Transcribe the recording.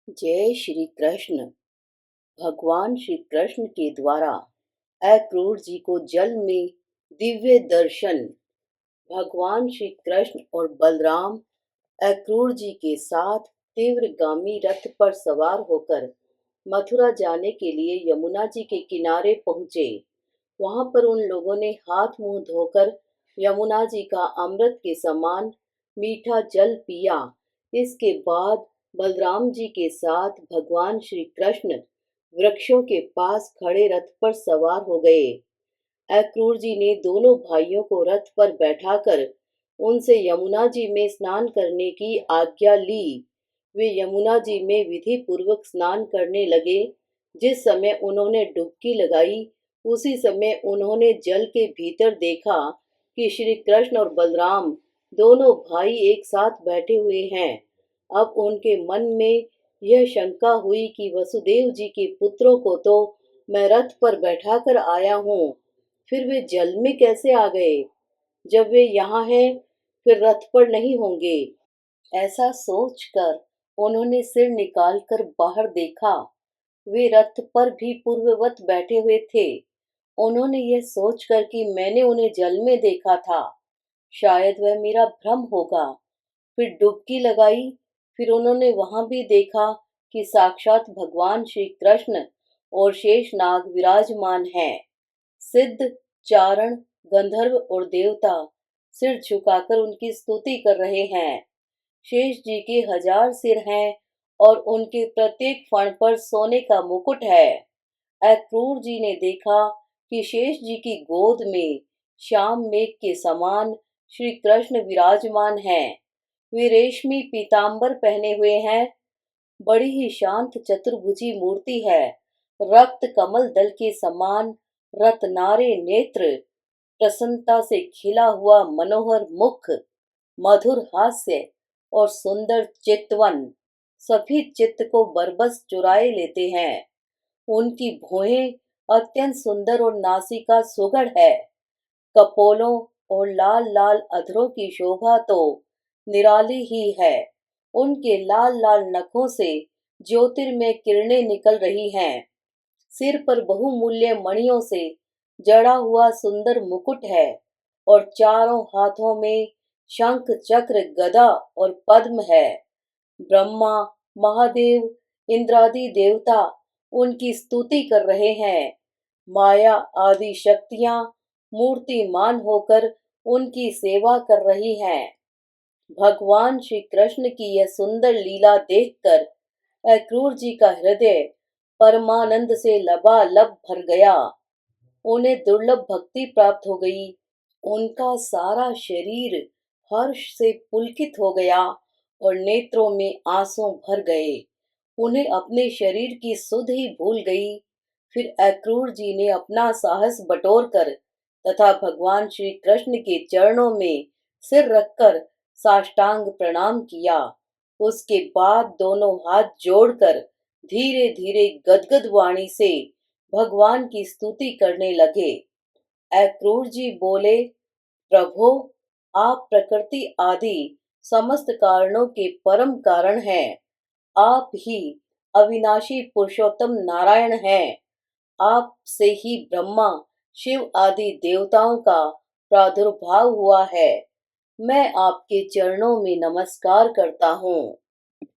जय श्री कृष्ण। भगवान श्री कृष्ण के द्वारा अक्रूर जी को जल में दिव्य दर्शन। भगवान श्री कृष्ण और बलराम अक्रूर जी के साथ तीव्रगामी रथ पर सवार होकर मथुरा जाने के लिए यमुना जी के किनारे पहुंचे। वहां पर उन लोगों ने हाथ मुंह धोकर यमुना जी का अमृत के समान मीठा जल पिया। इसके बाद बलराम जी के साथ भगवान श्री कृष्ण वृक्षों के पास खड़े रथ पर सवार हो गए। अक्रूर जी ने दोनों भाइयों को रथ पर बैठाकर उनसे यमुना जी में स्नान करने की आज्ञा ली। वे यमुना जी में विधि पूर्वक स्नान करने लगे। जिस समय उन्होंने डुबकी लगाई उसी समय उन्होंने जल के भीतर देखा कि श्री कृष्ण और बलराम दोनों भाई एक साथ बैठे हुए हैं। अब उनके मन में यह शंका हुई कि वसुदेव जी के पुत्रों को तो मैं रथ पर बैठाकर आया हूँ, फिर वे जल में कैसे आ गए? जब वे यहाँ हैं, फिर रथ पर नहीं होंगे। ऐसा सोचकर उन्होंने सिर निकालकर बाहर देखा। वे रथ पर भी पूर्ववत बैठे हुए थे। उन्होंने यह सोचकर कि मैंने उन्हें जल में देखा था, शायद वह मेरा भ्रम होगा। फिर डुबकी लगाई। फिर उन्होंने वहां भी देखा कि साक्षात भगवान श्री कृष्ण और शेषनाग विराजमान हैं। सिद्ध, चारण, गंधर्व और देवता सिर झुकाकर उनकी स्तुति कर रहे हैं। शेष जी के 1000 सिर हैं और उनके प्रत्येक फण पर सोने का मुकुट है। अक्रूर जी ने देखा कि शेष जी की गोद में श्याम मेघ के समान श्री कृष्ण विराजमान हैं। वे रेशमी पीतांबर पहने हुए हैं। बड़ी ही शांत चतुर्भुजी मूर्ति है। रक्त कमल दल के समान रत्नारे नेत्र, प्रसन्नता से खिला हुआ मनोहर मुख, मधुर हास्य और सुंदर चितवन सभी चित्त को बरबस चुराए लेते हैं। उनकी भौहें अत्यंत सुंदर और नासिका सुघड़ है। कपोलों और लाल लाल अधरों की शोभा तो निराली ही है। उनके लाल लाल नखों से ज्योतिर्मय किरणें निकल रही हैं। सिर पर बहुमूल्य मणियों से जड़ा हुआ सुंदर मुकुट है और चारों हाथों में शंख, चक्र, गदा और पद्म है। ब्रह्मा, महादेव, इंद्रादि देवता उनकी स्तुति कर रहे हैं। माया आदि शक्तियां मूर्तिमान होकर उनकी सेवा कर रही हैं। भगवान श्री कृष्ण की यह सुंदर लीला देखकर अक्रूर जी का हृदय परमानंद से लबालब भर गया। उन्हें दुर्लभ भक्ति प्राप्त हो गई। उनका सारा शरीर हर्ष से पुलकित हो गया और नेत्रों में आंसू भर गए। उन्हें अपने शरीर की सुध ही भूल गई। फिर अक्रूर जी ने अपना साहस बटोरकर तथा भगवान श्री कृष्ण के चरणों में सिर रखकर साष्टांग प्रणाम किया। उसके बाद दोनों हाथ जोड़कर धीरे धीरे गदगद वाणी से भगवान की स्तुति करने लगे। अक्रूर जी बोले, प्रभो, आप प्रकृति आदि समस्त कारणों के परम कारण हैं। आप ही अविनाशी पुरुषोत्तम नारायण हैं। आप से ही ब्रह्मा, शिव आदि देवताओं का प्रादुर्भाव हुआ है। मैं आपके चरणों में नमस्कार करता हूँ।